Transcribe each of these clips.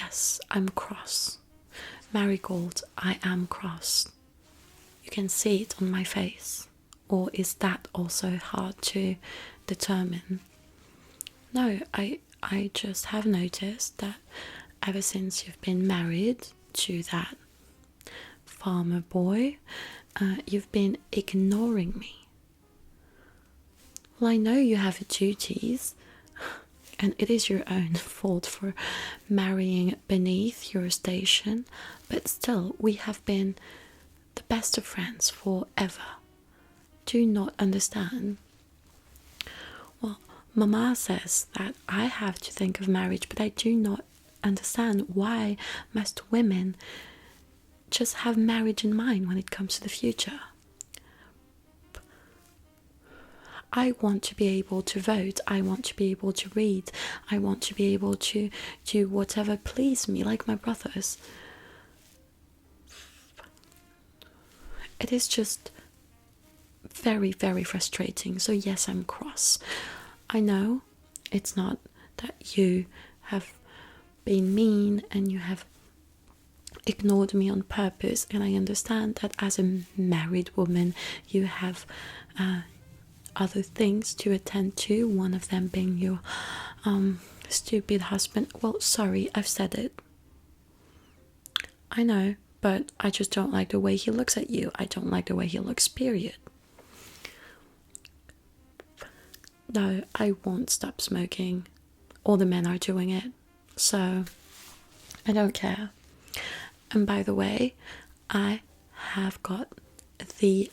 Yes, I'm cross. Marigold, I am cross. You can see it on my face. Or is that also hard to determine? No, I just have noticed that ever since you've been married to that farmer boy, you've been ignoring me. Well, I know you have duties, and it is your own fault for marrying beneath your station, but still, we have been the best of friends forever. Do you not understand? Well, Mama says that I have to think of marriage, but I do not understand why most women just have marriage in mind when it comes to the future. I want to be able to vote, I want to be able to read, I want to be able to do whatever please me, like my brothers. It is just very, very frustrating. So yes, I'm cross. I know it's not that you have been mean and you have ignored me on purpose, and I understand that as a married woman you have other things to attend to, one of them being your stupid husband. Well, sorry, I've said it. I know, but I just don't like the way he looks at you. I don't like the way he looks, period. No, I won't stop smoking. All the men are doing it, so I don't care. And by the way, I have got the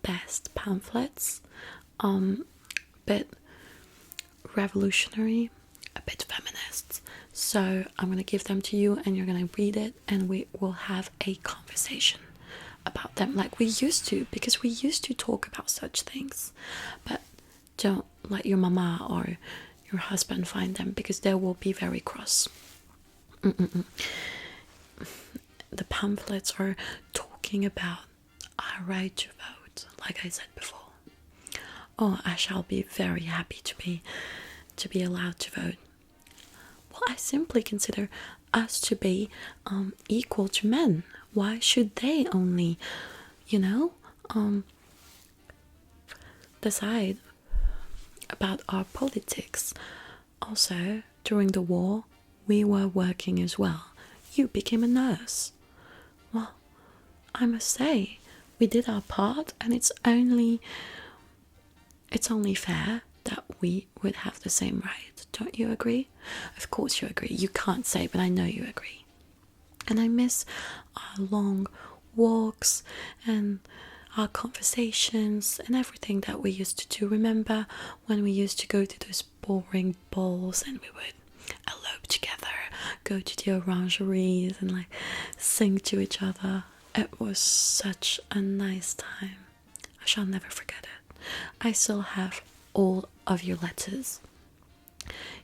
best pamphlets, bit revolutionary, a bit feminist. So I'm gonna give them to you, and you're gonna read it, and we will have a conversation about them like we used to, because we used to talk about such things. But don't let your mama or your husband find them, because they will be very cross. The pamphlets are talking about our right to vote, like I said before. Oh, I shall be very happy to be allowed to vote. Well, I simply consider us to be equal to men. Why should they only, decide about our politics? Also, during the war, we were working as well. You became a nurse. Well, I must say, we did our part, and it's only fair that we would have the same right. Don't you agree? Of course you agree. You can't say, but I know you agree. And I miss our long walks and our conversations and everything that we used to do. Remember when we used to go to those boring balls and we would elope together, go to the orangeries and like sing to each other? It was such a nice time. I shall never forget it. I still have all of your letters.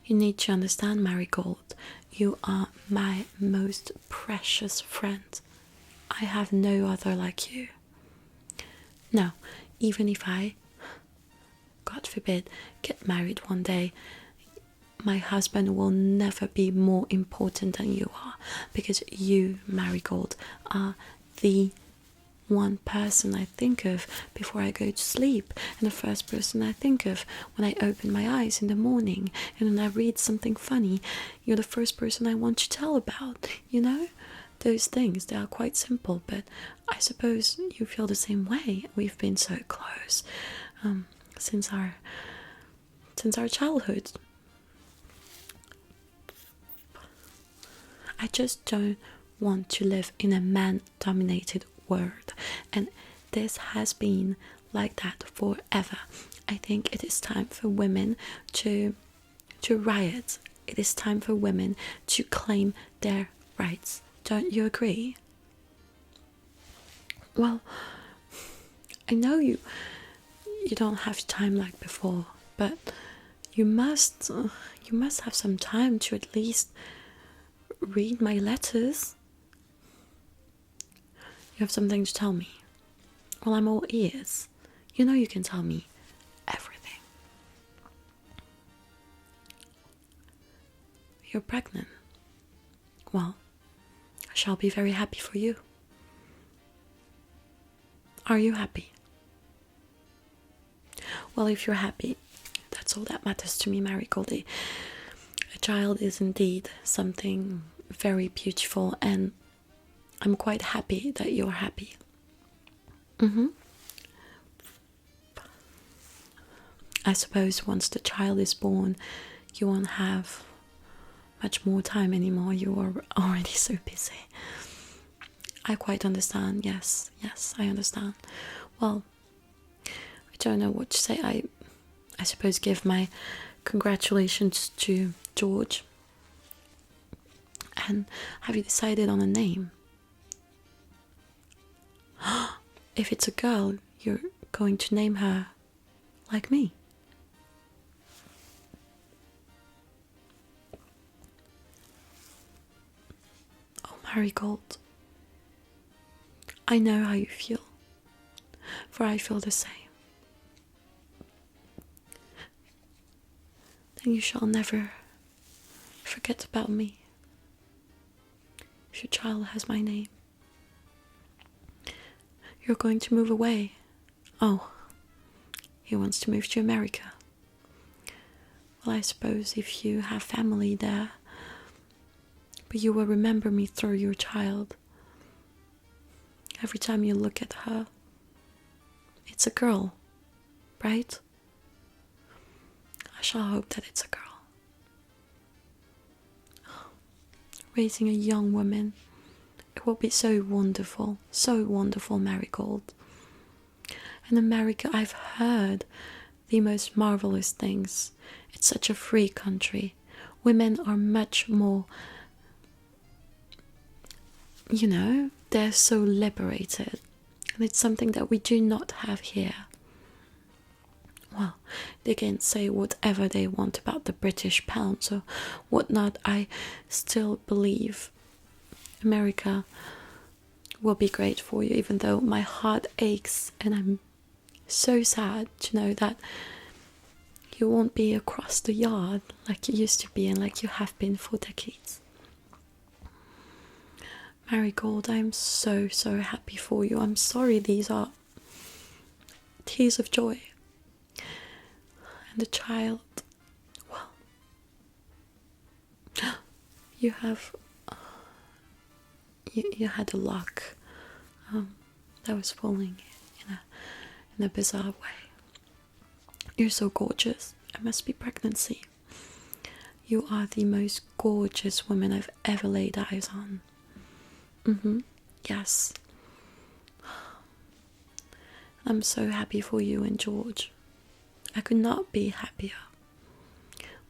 You need to understand, Marigold, you are my most precious friend. I have no other like you. Now, even if I, God forbid, get married one day, my husband will never be more important than you are, because you, Marigold, are the one person I think of before I go to sleep, and the first person I think of when I open my eyes in the morning, and when I read something funny. You're the first person I want to tell about, Those things, they are quite simple, but I suppose you feel the same way. We've been so close since our childhood. I just don't want to live in a man-dominated world, and this has been like that forever. I think it is time for women to riot. It is time for women to claim their rights. Don't you agree? Well, I know you don't have time like before, but you must have some time to at least read my letters. You have something to tell me. Well, I'm all ears. You can tell me everything. You're pregnant. well, I shall be very happy for you. Are you happy? Well, if you're happy, that's all that matters to me, Marigold. A child is indeed something very beautiful, and I'm quite happy that you're happy. I suppose once the child is born, you won't have much more time anymore. You are already so busy. I quite understand. Yes, I understand. Well, I don't know what to say. I suppose give my congratulations to George. And have you decided on a name? If it's a girl, you're going to name her like me. Oh, Marigold. I know how you feel, for I feel the same. Then you shall never forget about me. If your child has my name. You're going to move away. Oh, he wants to move to America. Well, I suppose if you have family there, but you will remember me through your child. Every time you look at her, it's a girl, right? I shall hope that it's a girl. Raising a young woman, it will be so wonderful, Marigold. In America, I've heard the most marvelous things. It's such a free country. Women are much more, they're so liberated. And it's something that we do not have here. Well, they can say whatever they want about the British pound or whatnot. I still believe America will be great for you, even though my heart aches and I'm so sad to know that you won't be across the yard like you used to be and like you have been for decades. Marigold, I'm so happy for you. I'm sorry these are tears of joy. And the child, well, you have, you had a lock that was falling in a bizarre way. You're so gorgeous. It must be pregnancy. You are the most gorgeous woman I've ever laid eyes on. Yes. I'm so happy for you and George. I could not be happier.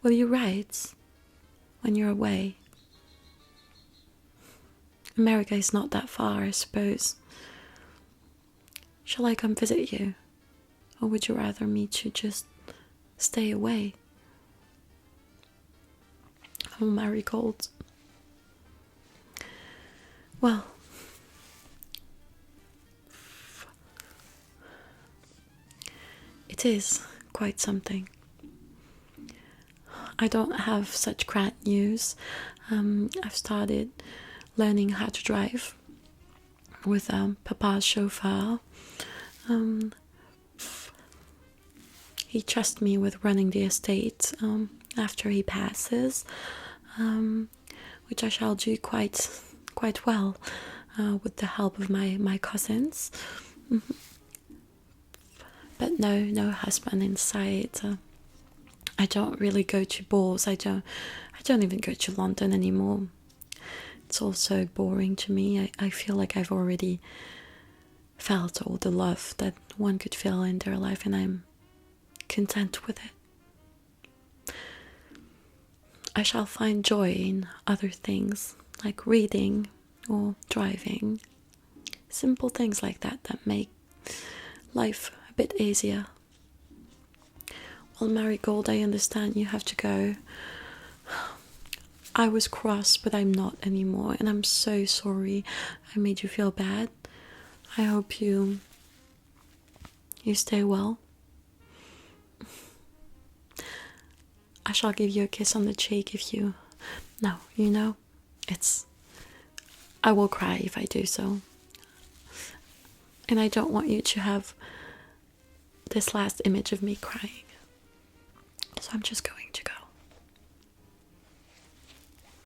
Will you write when you're away? America is not that far, I suppose. Shall I come visit you? Or would you rather me to just stay away? Oh, Marigold. Well, it is quite something. I don't have such grand news. I've started learning how to drive with Papa's chauffeur. He trusts me with running the estate after he passes, which I shall do quite well with the help of my cousins. But no husband in sight. I don't really go to balls. I don't even go to London anymore. It's all so boring to me. I feel like I've already felt all the love that one could feel in their life, and I'm content with it. I shall find joy in other things, like reading or driving. Simple things like that make life a bit easier. Well, Marigold, I understand you have to go. I was cross, but I'm not anymore, and I'm so sorry I made you feel bad. I hope you stay well. I shall give you a kiss on the cheek if you... No, it's I will cry if I do so. And I don't want you to have this last image of me crying. So I'm just going to go.